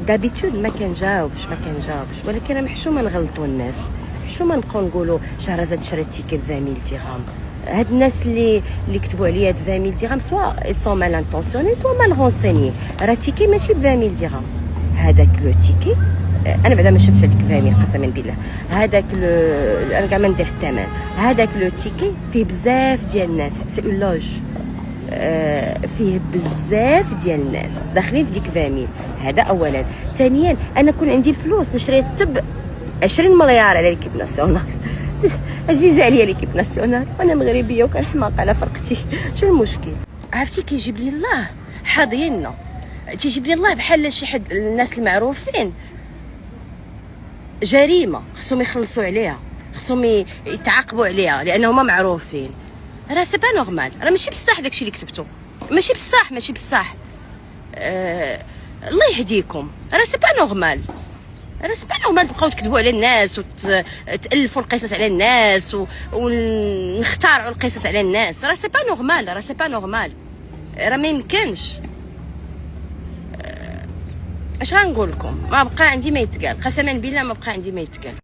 دابيتود ما كنجاوبش ولكن انا محشومه نغلطوا الناس، محشومه نبقاو نقولوا شهرزاد شرات تيكي ب 20000 درهم. هاد الناس اللي كتبوا عليا 20000 درهم سوا سون مال انتونسيوني سوا مال رونسيني. راه تيكي ماشي ب 20000 درهم، هذاك لو تيكي انا بعدا ما شفتش هذيك 20000 قسما بالله. هذاك انا كاع ما ندير الثمن. هذاك لو تيكي فيه بزاف ديال الناس، سي اون لوج فيه بزاف ديال الناس داخلين في ديك 20000. هذا اولا. ثانيا انا كون عندي الفلوس نشري الطب 20 مليار على ليكيب ناسيونال عزيزه عليا ليكيب ناسيونال، وانا مغربيه وكنحماق على فرقتي. شنو المشكل؟ عرفتي كيجيب لي الله حاضينا، تيجيب لي الله بحال شي حد الناس المعروفين جريمه خصهم يخلصوا عليها، خصهم يتعاقبوا عليها لانهم معروفين. راه سي با نورمال، راه ماشي بصح داكشي اللي كتبتو، ماشي بصح. الله يهديكم، راه سي با نورمال، تبقاو تكذبوا على الناس وتالفوا القصص على الناس ونختارعوا القصص على الناس. راه سي با نورمال، راه ما يمكنش. اش غنقول لكم؟ ما بقى عندي ما يتقال، قسما بالله ما بقى عندي ما يتقال.